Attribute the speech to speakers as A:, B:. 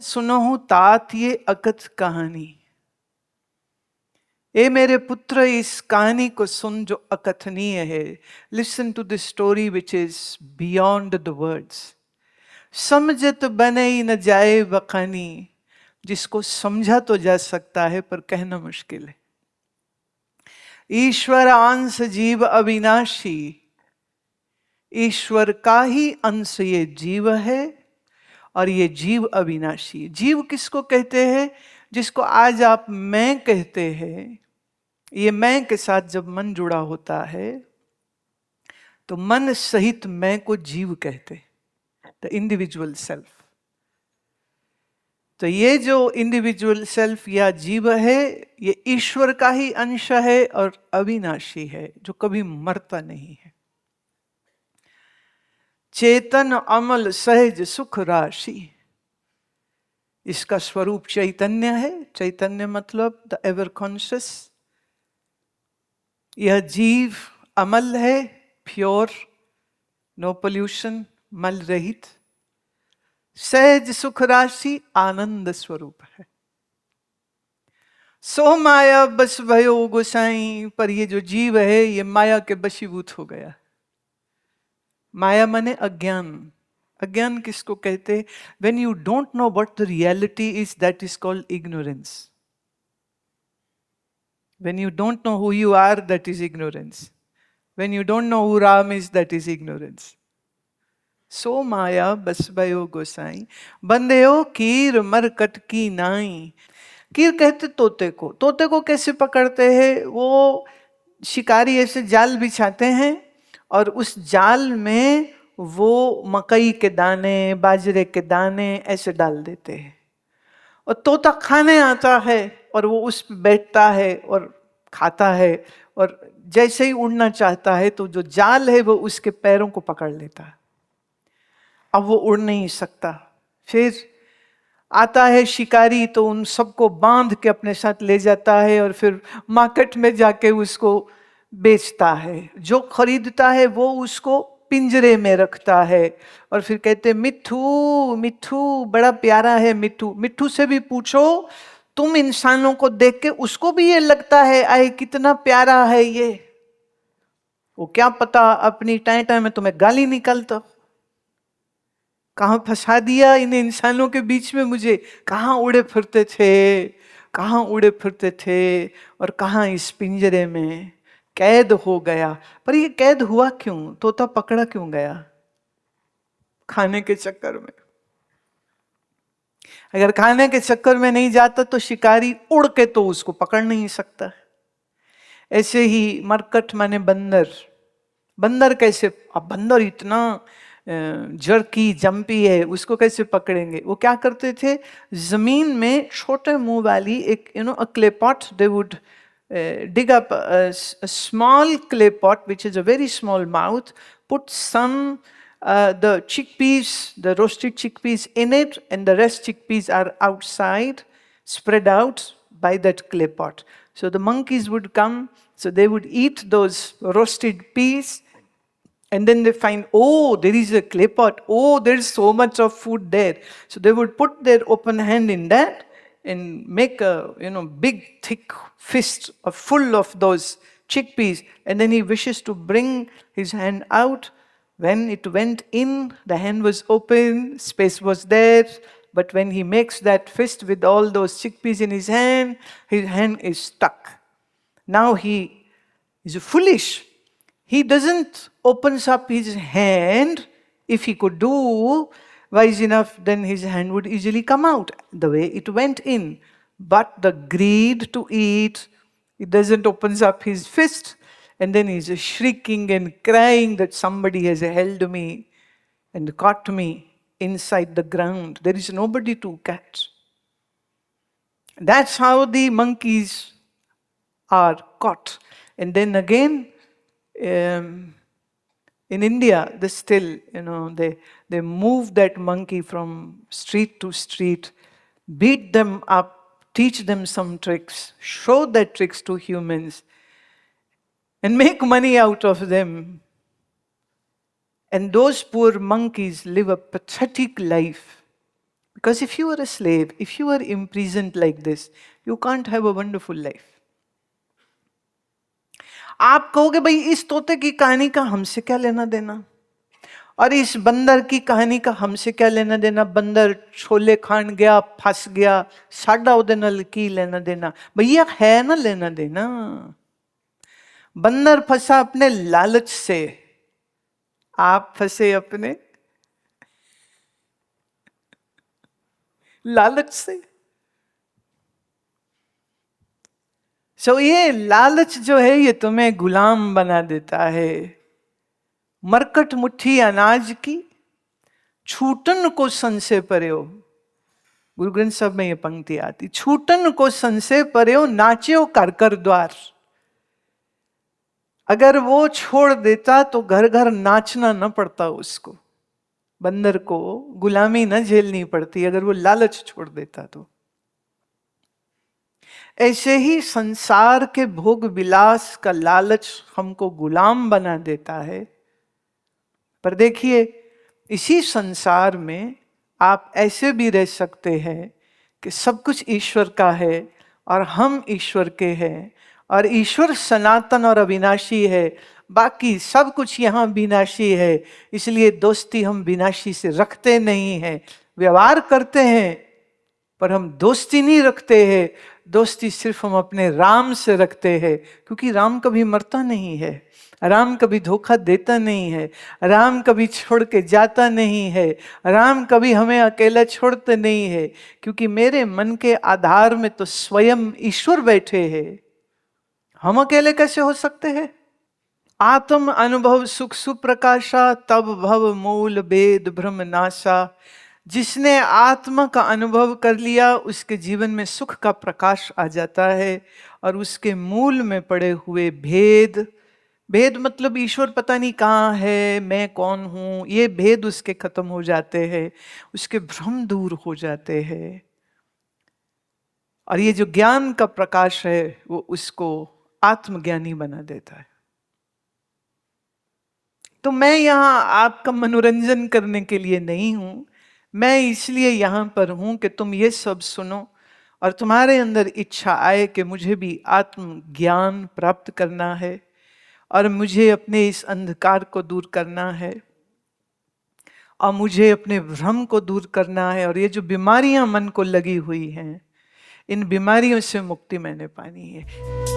A: सुनहु तात ये अकथ कहानी। ए मेरे पुत्र, इस कहानी को सुन जो अकथनीय है। Listen to this story which is beyond the words. समझत बने ही न जाए बखानी, जिसको समझा तो जा सकता है पर कहना मुश्किल है। ईश्वर अंश जीव अविनाशी, ईश्वर का ही अंश ये जीव है और ये जीव अविनाशी। जीव किसको कहते हैं? जिसको आज आप मैं कहते हैं। ये मैं के साथ जब मन जुड़ा होता है तो मन सहित मैं को जीव कहते हैं, द इंडिविजुअल सेल्फ। तो ये जो इंडिविजुअल सेल्फ या जीव है, ये ईश्वर का ही अंश है और अविनाशी है, जो कभी मरता नहीं है। चेतन अमल सहज सुख राशि, इसका स्वरूप चैतन्य है। चैतन्य मतलब द एवर कॉन्शियस। यह जीव अमल है, प्योर, नो पोल्यूशन, मल रहित। सहज सुख राशि आनंद स्वरूप है। सो माया बस भयो गोसाई, पर ये जो जीव है ये माया के बशीभूत हो गया। माया माने अज्ञान। अज्ञान किसको कहते? When you don't know what the reality is, that is called ignorance. When you don't know who you are, that is ignorance. When you don't know who Ram is, that is ignorance. सो माया बस भयो गोसाई, बंदेओ कीर मरकट की नाई। कीर कहते तोते को। तोते को कैसे पकड़ते हैं? वो शिकारी ऐसे जाल बिछाते हैं और उस जाल में वो मकई के दाने, बाजरे के दाने ऐसे डाल देते हैं और तोता खाने आता है और वो उस पर बैठता है और खाता है। और जैसे ही उड़ना चाहता है तो जो जाल है वो उसके पैरों को पकड़ लेता है। अब वो उड़ नहीं सकता। फिर आता है शिकारी तो उन सबको बांध के अपने साथ ले जाता है और फिर मार्केट में जाके उसको बेचता है। जो खरीदता है वो उसको पिंजरे में रखता है और फिर कहते मिट्ठू मिट्ठू, बड़ा प्यारा है मिट्ठू। मिट्ठू से भी पूछो, तुम इंसानों को देख के उसको भी ये लगता है आए कितना प्यारा है ये। वो क्या पता अपनी टाइम टाइम में तुम्हें गाली निकालता। कहां फंसा दिया इन इंसानों के बीच में मुझे। कहां उड़े फिरते थे, कहां उड़े फिरते थे और कहां इस पिंजरे में कैद हो गया। पर ये कैद हुआ क्यों? तोता पकड़ा क्यों गया? खाने के चक्कर में। अगर खाने के चक्कर में नहीं जाता तो शिकारी उड़ के तो उसको पकड़ नहीं सकता। ऐसे ही मरकट माने बंदर। बंदर कैसे? अब बंदर इतना जर्की जंपी है, उसको कैसे पकड़ेंगे? वो क्या करते थे? जमीन में छोटे मुंह वाली एक a clay pot, they would dig up a small clay pot which is a very small mouth, put some the chickpeas, the roasted chickpeas in it, and the rest chickpeas are outside, spread out by that clay pot. So the monkeys would come, so they would eat those roasted peas. And then they find, oh, there is a clay pot. Oh, there's so much of food there. So they would put their open hand in that and make a big thick fist full of those chickpeas. And then he wishes to bring his hand out. When it went in, the hand was open, space was there. But when he makes that fist with all those chickpeas in his hand is stuck. Now he is foolish. He doesn't opens up his hand. If he could do wise enough, then his hand would easily come out the way it went in. But the greed to eat, he doesn't opens up his fist, and then he's shrieking and crying that somebody has held me and caught me inside the ground. There is nobody to catch. That's how the monkeys are caught. And then again, in India, they still, they move that monkey from street to street, beat them up, teach them some tricks, show that tricks to humans, and make money out of them. And those poor monkeys live a pathetic life. Because if you are a slave, if you are imprisoned like this, you can't have a wonderful life. आप कहोगे भाई इस तोते की कहानी का हमसे क्या लेना देना, और इस बंदर की कहानी का हमसे क्या लेना देना, बंदर छोले खान गया फंस गया, साडा उदे नाल की लेना देना। भैया है ना लेना देना। बंदर फंसा अपने लालच से, आप फंसे अपने लालच से। ये लालच जो है ये तुम्हें गुलाम बना देता है। मरकट मुट्ठी अनाज की, छूटन को संशय पर्यो। गुरु ग्रंथ साहब में ये पंक्ति आती, छूटन को संशय पर्यो नाच्यो कर कर द्वार। अगर वो छोड़ देता तो घर घर नाचना न पड़ता उसको, बंदर को गुलामी न झेलनी पड़ती अगर वो लालच छोड़ देता तो। ऐसे ही संसार के भोग विलास का लालच हमको गुलाम बना देता है। पर देखिए, इसी संसार में आप ऐसे भी रह सकते हैं कि सब कुछ ईश्वर का है और हम ईश्वर के हैं, और ईश्वर सनातन और अविनाशी है, बाकी सब कुछ यहाँ विनाशी है। इसलिए दोस्ती हम विनाशी से रखते नहीं हैं, व्यवहार करते हैं पर हम दोस्ती नहीं रखते हैं। दोस्ती सिर्फ हम अपने राम से रखते हैं, क्योंकि राम कभी मरता नहीं है, राम कभी धोखा देता नहीं है, राम कभी छोड़ के जाता नहीं है, राम कभी हमें अकेला छोड़ते नहीं है, क्योंकि मेरे मन के आधार में तो स्वयं ईश्वर बैठे हैं। हम अकेले कैसे हो सकते हैं? आत्म अनुभव सुख सुप्रकाशा, तब भव मूल भेद भ्रम नाशा। जिसने आत्मा का अनुभव कर लिया उसके जीवन में सुख का प्रकाश आ जाता है, और उसके मूल में पड़े हुए भेद, भेद मतलब ईश्वर पता नहीं कहाँ है, मैं कौन हूं, ये भेद उसके खत्म हो जाते हैं, उसके भ्रम दूर हो जाते हैं, और ये जो ज्ञान का प्रकाश है वो उसको आत्मज्ञानी बना देता है। तो मैं यहां आपका मनोरंजन करने के लिए नहीं हूं, मैं इसलिए यहां पर हूं कि तुम ये सब सुनो और तुम्हारे अंदर इच्छा आए कि मुझे भी आत्मज्ञान प्राप्त करना है, और मुझे अपने इस अंधकार को दूर करना है, और मुझे अपने भ्रम को दूर करना है, और ये जो बीमारियां मन को लगी हुई हैं इन बीमारियों से मुक्ति मैंने पानी है।